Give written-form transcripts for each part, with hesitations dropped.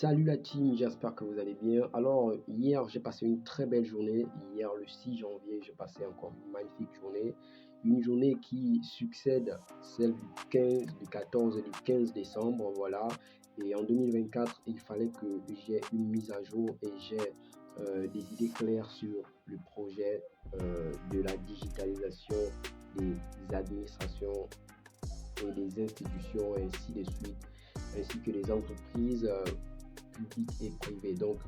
Salut la team, j'espère que vous allez bien. Alors, hier, j'ai passé une très belle journée. Hier, le 6 janvier, j'ai passé encore une magnifique journée. Une journée qui succède celle du 15, du 14 et du 15 décembre, voilà. Et en 2024, il fallait que j'ai une mise à jour et j'ai des idées claires sur le projet de la digitalisation des administrations et des institutions, ainsi de suite, ainsi que les entreprises publiques et privées. Donc,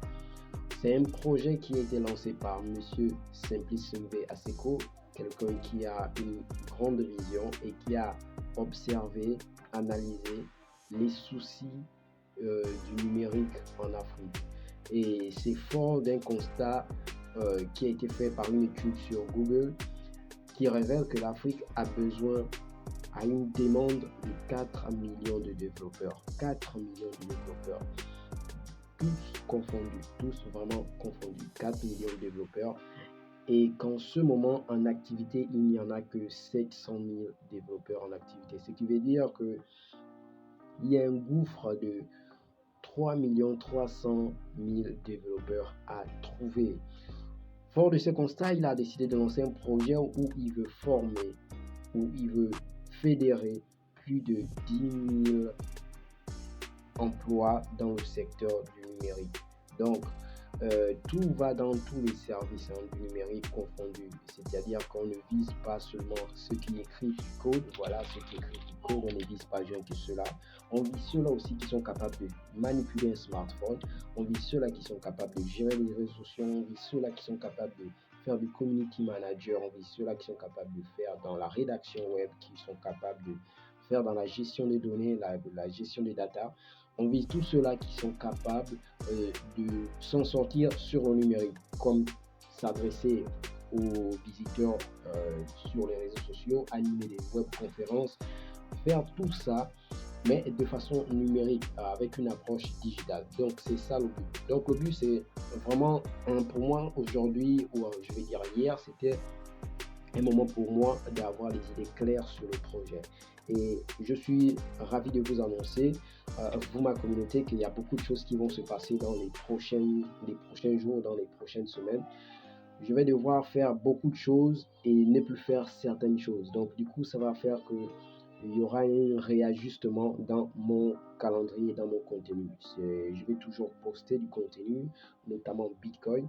c'est un projet qui a été lancé par Monsieur Simplice Mbe Aseko, quelqu'un qui a une grande vision et qui a observé, analysé les soucis du numérique en Afrique. Et c'est fort d'un constat qui a été fait par une étude sur Google qui révèle que l'Afrique a une demande de 4 millions de développeurs. 4 millions de développeurs. Tous confondus, tous vraiment confondus. 4 millions de développeurs. Et qu'en ce moment, en activité, il n'y en a que 700 000 développeurs en activité. Ce qui veut dire qu'il y a un gouffre de 3 300 000 développeurs à trouver. Fort de ce constat, il a décidé de lancer un projet où il veut former, où il veut fédérer plus de 10 000 emplois dans le secteur du numérique. Donc, tout va dans tous les services du numérique confondus. C'est-à-dire qu'on ne vise pas seulement ceux qui écrivent du code, voilà, ceux qui écrivent du code, on ne vise pas rien que cela. On vise ceux-là aussi qui sont capables de manipuler un smartphone, on vise ceux-là qui sont capables de gérer les réseaux sociaux, on vise ceux-là qui sont capables de faire du community manager, on vise ceux-là qui sont capables de faire dans la rédaction web, qui sont capables de faire dans la gestion des données, la gestion des data. On vise tous ceux-là qui sont capables de s'en sortir sur le numérique, comme s'adresser aux visiteurs sur les réseaux sociaux, animer des webconférences, faire tout ça, mais de façon numérique, avec une approche digitale. Donc c'est ça le but. Donc le but c'est vraiment, pour moi aujourd'hui, ou je vais dire hier, c'était un moment pour moi d'avoir des idées claires sur le projet. Et je suis ravi de vous annoncer, vous ma communauté, qu'il y a beaucoup de choses qui vont se passer dans les prochains jours, dans les prochaines semaines. Je vais devoir faire beaucoup de choses et ne plus faire certaines choses. Donc du coup, ça va faire que il y aura un réajustement dans mon calendrier, dans mon contenu. Je vais toujours poster du contenu, notamment Bitcoin,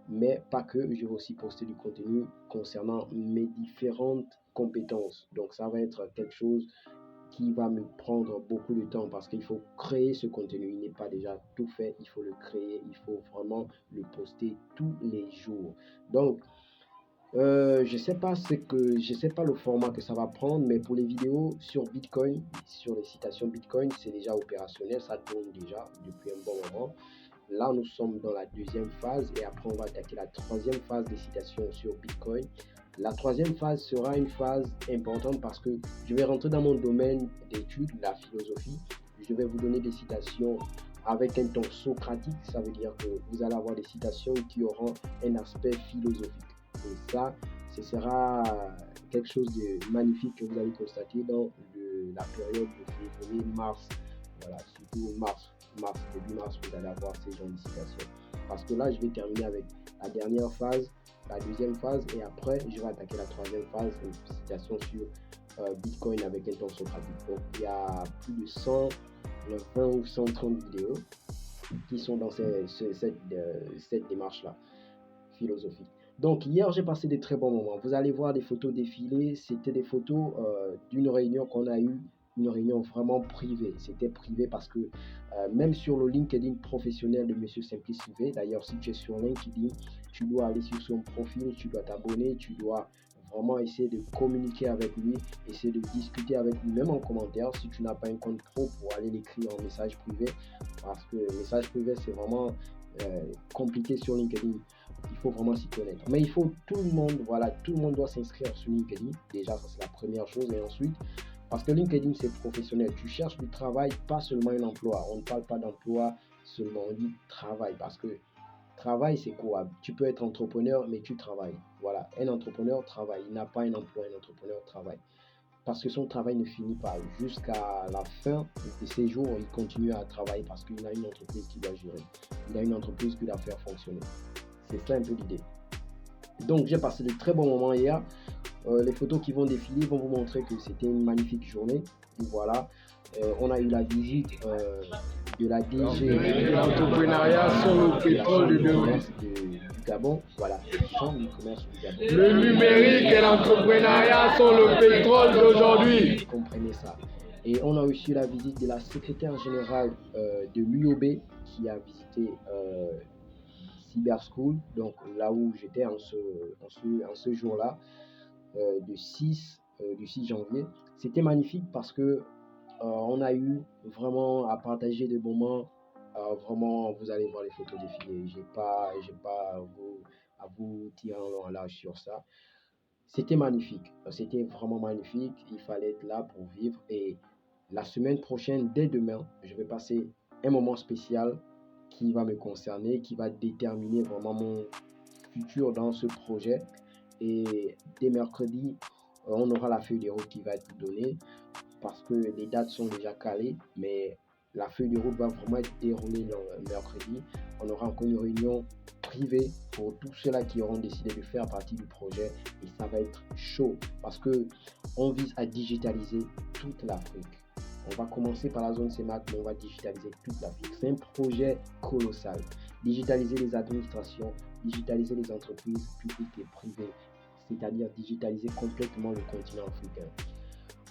mais pas que, je vais aussi poster du contenu concernant mes différentes compétences. Donc ça va être quelque chose qui va me prendre beaucoup de temps parce qu'il faut créer ce contenu. Il n'est pas déjà tout fait, il faut le créer, il faut vraiment le poster tous les jours. Donc, je sais pas le format que ça va prendre, mais pour les vidéos sur Bitcoin, sur les citations Bitcoin, c'est déjà opérationnel, ça tourne déjà depuis un bon moment. Là, nous sommes dans la deuxième phase et après, on va attaquer la troisième phase des citations sur Bitcoin. La troisième phase sera une phase importante parce que je vais rentrer dans mon domaine d'études, la philosophie. Je vais vous donner des citations avec un ton socratique. Ça veut dire que vous allez avoir des citations qui auront un aspect philosophique. Et ça, ce sera quelque chose de magnifique que vous allez constater dans la période de février-mars. Voilà, surtout début mars, vous allez avoir ces genres de citations. Parce que là, je vais terminer avec la dernière phase, la deuxième phase, et après, je vais attaquer la troisième phase, une citation sur Bitcoin avec un ton socratique. Donc, il y a plus de 120 ou 130 vidéos qui sont dans cette démarche-là, philosophique. Donc hier, j'ai passé des très bons moments. Vous allez voir des photos défilées. C'était des photos d'une réunion qu'on a eue, une réunion vraiment privée. C'était privé parce que même sur le LinkedIn professionnel de Monsieur Simplice Mbe, d'ailleurs, si tu es sur LinkedIn, tu dois aller sur son profil, tu dois t'abonner, tu dois vraiment essayer de communiquer avec lui, essayer de discuter avec lui, même en commentaire, si tu n'as pas un compte pro pour aller l'écrire en message privé, parce que le message privé, c'est vraiment compliqué sur LinkedIn. Il faut vraiment s'y connaître. Mais il faut tout le monde doit s'inscrire sur LinkedIn. Déjà, ça c'est la première chose. Et ensuite, parce que LinkedIn c'est professionnel. Tu cherches du travail, pas seulement un emploi. On ne parle pas d'emploi seulement, on dit travail. Parce que travail c'est quoi? Tu peux être entrepreneur, mais tu travailles. Voilà, un entrepreneur travaille. Il n'a pas un emploi, un entrepreneur travaille. parce que son travail ne finit pas. Jusqu'à la fin de ses jours, il continue à travailler parce qu'il a une entreprise qu'il doit gérer. Il a une entreprise qu'il doit faire fonctionner. C'est ça un peu l'idée. Donc j'ai passé de très bons moments hier. Les photos qui vont défiler vont vous montrer que c'était une magnifique journée. Et voilà, on a eu la visite de la DG de l'entrepreneuriat sur le pétrole de demain. du Gabon. Voilà, chambre du commerce du Gabon. Le numérique et l'entrepreneuriat sont le pétrole d'aujourd'hui. Comprenez ça. Et on a aussi la visite de la secrétaire générale de l'UOB qui a visité Cyber School, donc là où j'étais en ce jour-là, du 6 janvier. C'était magnifique parce que on a eu vraiment à partager des moments. Vraiment, vous allez voir les photos défiler. J'ai pas à vous tirer en long en large sur ça. C'était magnifique. C'était vraiment magnifique. Il fallait être là pour vivre. Et la semaine prochaine, dès demain, je vais passer un moment spécial qui va me concerner, qui va déterminer vraiment mon futur dans ce projet. Et dès mercredi, on aura la feuille de route qui va être donnée parce que les dates sont déjà calées, mais la feuille de route va vraiment être déroulée le mercredi. On aura encore une réunion privée pour tous ceux-là qui auront décidé de faire partie du projet et ça va être chaud parce que on vise à digitaliser toute l'Afrique. On va commencer par la zone CEMAC, mais on va digitaliser toute l'Afrique. C'est un projet colossal. Digitaliser les administrations, digitaliser les entreprises publiques et privées, c'est-à-dire digitaliser complètement le continent africain.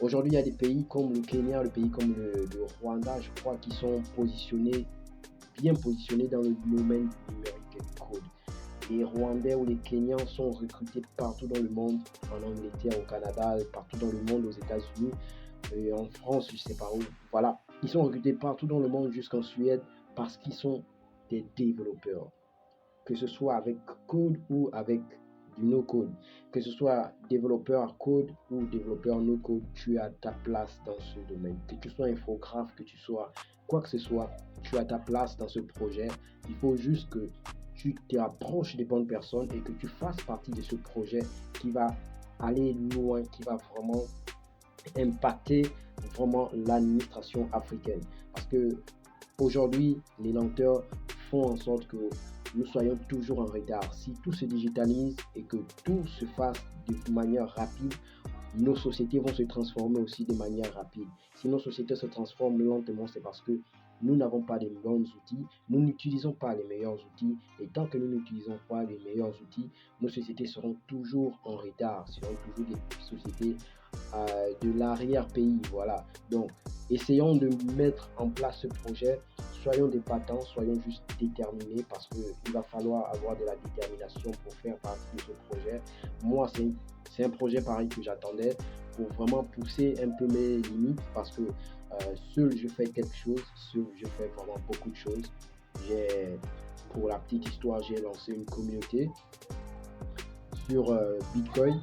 Aujourd'hui, il y a des pays comme le Kenya, le pays comme le Rwanda, je crois, qui sont bien positionnés dans le domaine numérique et code. Les Rwandais ou les Kenyans sont recrutés partout dans le monde, en Angleterre, au Canada, partout dans le monde, aux États-Unis. Et en France, je ne sais pas où. Voilà, ils sont recrutés partout dans le monde jusqu'en Suède parce qu'ils sont des développeurs. Que ce soit avec code ou avec du no-code. Que ce soit développeur code ou développeur no-code, tu as ta place dans ce domaine. Que tu sois infographe, que tu sois quoi que ce soit, tu as ta place dans ce projet. Il faut juste que tu te rapproches des bonnes personnes et que tu fasses partie de ce projet qui va aller loin, qui va vraiment impacter vraiment l'administration africaine. Parce que aujourd'hui, les lenteurs font en sorte que nous soyons toujours en retard. Si tout se digitalise et que tout se fasse de manière rapide, nos sociétés vont se transformer aussi de manière rapide. Si nos sociétés se transforment lentement, c'est parce que nous n'avons pas les bons outils, nous n'utilisons pas les meilleurs outils, et tant que nous n'utilisons pas les meilleurs outils, nos sociétés seront toujours en retard, seront toujours des sociétés de l'arrière-pays. Voilà. Donc, essayons de mettre en place ce projet. Soyons des battants, soyons juste déterminés parce qu'il va falloir avoir de la détermination pour faire partie de ce projet. Moi, c'est un projet pareil que j'attendais pour vraiment pousser un peu mes limites parce que seul je fais quelque chose, seul je fais vraiment beaucoup de choses. Pour la petite histoire, j'ai lancé une communauté sur Bitcoin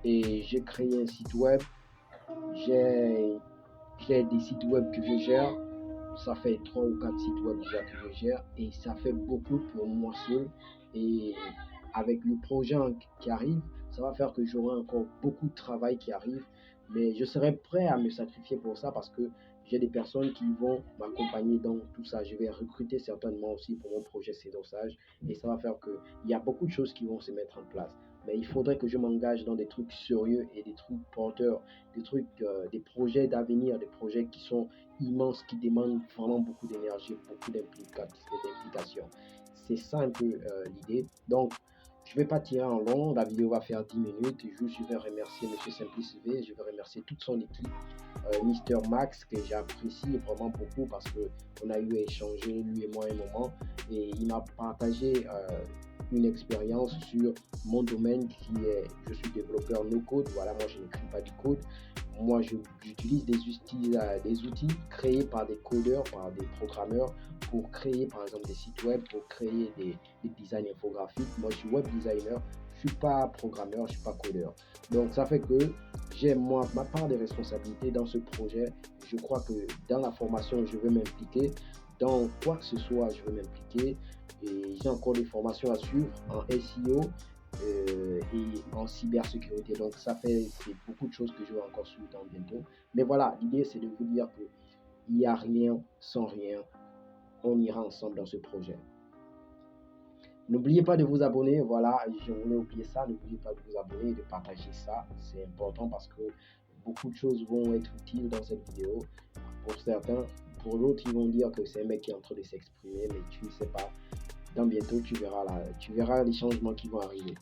et j'ai créé un site web. J'ai des sites web que je gère. Ça fait 3 ou 4 sites web déjà que je gère et ça fait beaucoup pour moi seul. Et avec le projet qui arrive, ça va faire que j'aurai encore beaucoup de travail qui arrive. Mais je serai prêt à me sacrifier pour ça parce que j'ai des personnes qui vont m'accompagner dans tout ça. Je vais recruter certainement aussi pour mon projet Cédosage et ça va faire qu'il y a beaucoup de choses qui vont se mettre en place. Mais il faudrait que je m'engage dans des trucs sérieux et des trucs porteurs, des projets d'avenir, des projets qui sont immenses, qui demandent vraiment beaucoup d'énergie, beaucoup d'implication. C'est ça un peu l'idée. Donc, je ne vais pas tirer en long, la vidéo va faire 10 minutes. Je vais remercier M. Simplice V, je vais remercier toute son équipe, Mister Max, que j'apprécie vraiment beaucoup parce qu'on a eu à échanger, lui et moi, un moment. Et il m'a partagé une expérience sur mon domaine qui est, je suis développeur no-code. Voilà, moi je n'écris pas du code. Moi j'utilise des outils créés par des codeurs, par des programmeurs pour créer par exemple des sites web, pour créer des designs infographiques. Moi je suis web designer, je suis pas programmeur, je suis pas codeur. Donc ça fait que j'ai ma part de responsabilité dans ce projet. Je crois que dans la formation je vais m'impliquer. Dans quoi que ce soit, je vais m'impliquer et j'ai encore des formations à suivre en SEO et en cybersécurité. Donc c'est beaucoup de choses que je vais encore suivre dans bientôt. Mais voilà, l'idée c'est de vous dire que il n'y a rien sans rien. On ira ensemble dans ce projet. N'oubliez pas de vous abonner. Voilà, je voulais oublier ça. N'oubliez pas de vous abonner et de partager ça. C'est important parce que beaucoup de choses vont être utiles dans cette vidéo. Pour certains, pour d'autres, ils vont dire que c'est un mec qui est en train de s'exprimer, mais tu ne sais pas. Dans bientôt, tu verras les changements qui vont arriver.